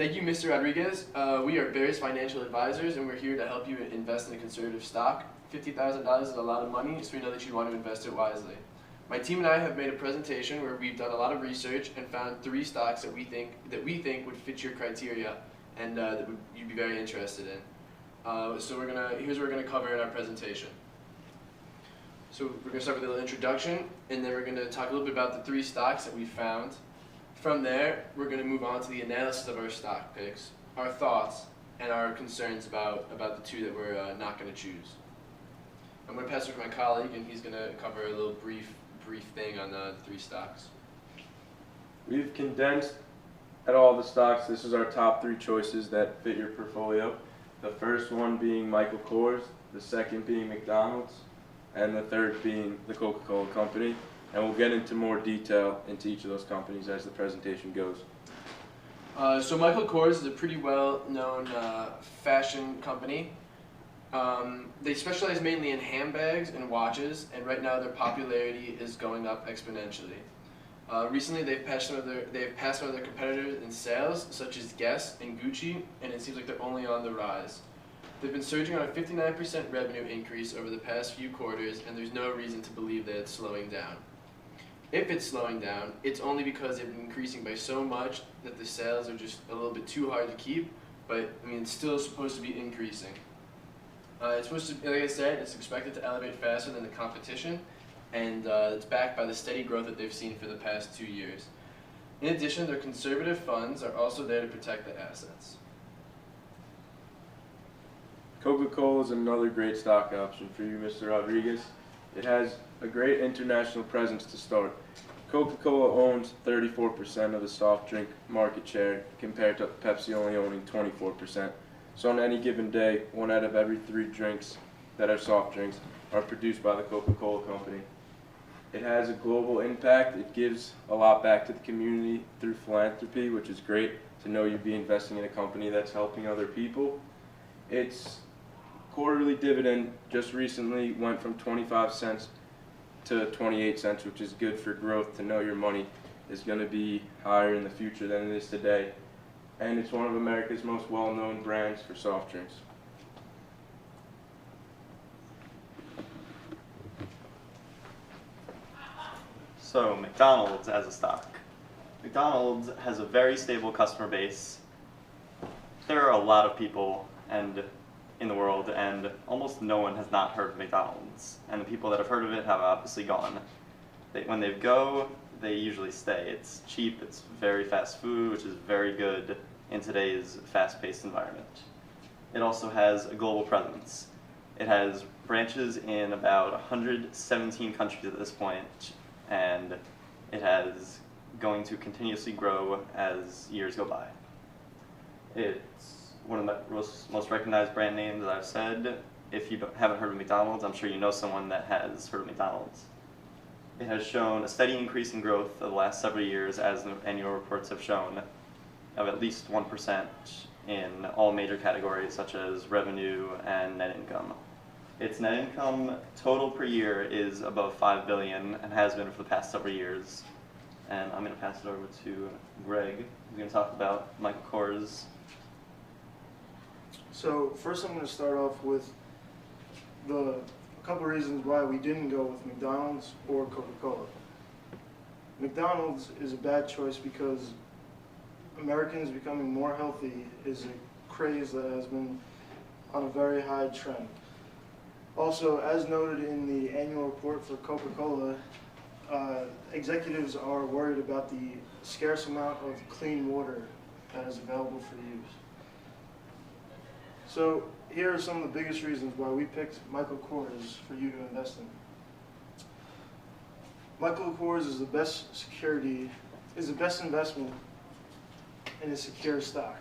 Thank you, Mr. Rodriguez. We are various financial advisors, and we're here to help you invest in a conservative stock. $50,000 is a lot of money, so we know that you want to invest it wisely. My team and I have made a presentation where we've done a lot of research and found 3 stocks that we think would fit your criteria and that you'd be very interested in. So here's what we're gonna cover in our presentation. So we're gonna start with a little introduction, and then we're gonna talk a little bit about the 3 stocks that we found. From there, we're going to move on to the analysis of our stock picks, our thoughts, and our concerns about the 2 that we're not going to choose. I'm going to pass it to my colleague, and he's going to cover a little brief thing on the 3 stocks. We've condensed at all the stocks. This is our top 3 choices that fit your portfolio. The first one being Michael Kors, the second being McDonald's, and the third being the Coca-Cola Company. And we'll get into more detail into each of those companies as the presentation goes. So Michael Kors is a pretty well-known fashion company. They specialize mainly in handbags and watches, and right now their popularity is going up exponentially. Recently, they've passed some of their competitors in sales, such as Guess and Gucci, and it seems like they're only on the rise. They've been surging on a 59% revenue increase over the past few quarters, and there's no reason to believe that it's slowing down. If it's slowing down, it's only because they've been increasing by so much that the sales are just a little bit too hard to keep, but I mean, it's still supposed to be increasing. It's supposed to, like I said, it's expected to elevate faster than the competition, and it's backed by the steady growth that they've seen for the past 2 years. In addition, their conservative funds are also there to protect the assets. Coca-Cola is another great stock option for you, Mr. Rodriguez. It has a great international presence to start. Coca-Cola owns 34% of the soft drink market share compared to Pepsi only owning 24%. So on any given day, 1 out of every 3 drinks that are soft drinks are produced by the Coca-Cola Company. It has a global impact. It gives a lot back to the community through philanthropy, which is great to know you'd be investing in a company that's helping other people. Its quarterly dividend just recently went from 25 cents to 28 cents, which is good for growth, to know your money is going to be higher in the future than it is today. And it's one of America's most well-known brands for soft drinks. So McDonald's as a stock. McDonald's has a very stable customer base. There are a lot of people in the world, and almost no one has not heard of McDonald's. And the people that have heard of it have obviously gone. When they go, they usually stay. It's cheap, it's very fast food, which is very good in today's fast-paced environment. It also has a global presence. It has branches in about 117 countries at this point, and it has going to continuously grow as years go by. It's one of the most recognized brand names that I've said. If you haven't heard of McDonald's, I'm sure you know someone that has heard of McDonald's. It has shown a steady increase in growth over the last several years, as the annual reports have shown, of at least 1% in all major categories such as revenue and net income. Its net income total per year is above $5 billion and has been for the past several years. And I'm going to pass it over to Greg, who's going to talk about Michael Kors. So first I'm going to start off with a couple reasons why we didn't go with McDonald's or Coca-Cola. McDonald's is a bad choice because Americans becoming more healthy is a craze that has been on a very high trend. Also, as noted in the annual report for Coca-Cola, executives are worried about the scarce amount of clean water that is available for use. So here are some of the biggest reasons why we picked Michael Kors for you to invest in. Michael Kors is the best investment in a secure stock.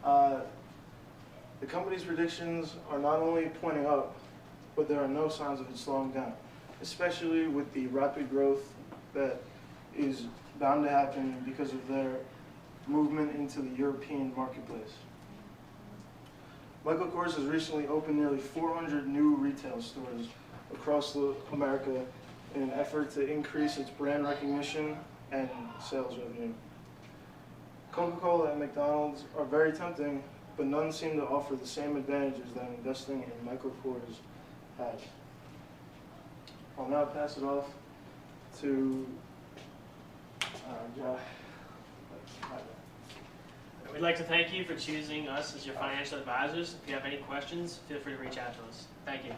The company's predictions are not only pointing up, but there are no signs of it slowing down, especially with the rapid growth that is bound to happen because of their movement into the European marketplace. Michael Kors has recently opened nearly 400 new retail stores across America in an effort to increase its brand recognition and sales revenue. Coca-Cola and McDonald's are very tempting, but none seem to offer the same advantages that investing in Michael Kors has. I'll now pass it off to Josh. We'd like to thank you for choosing us as your financial advisors. If you have any questions, feel free to reach out to us. Thank you.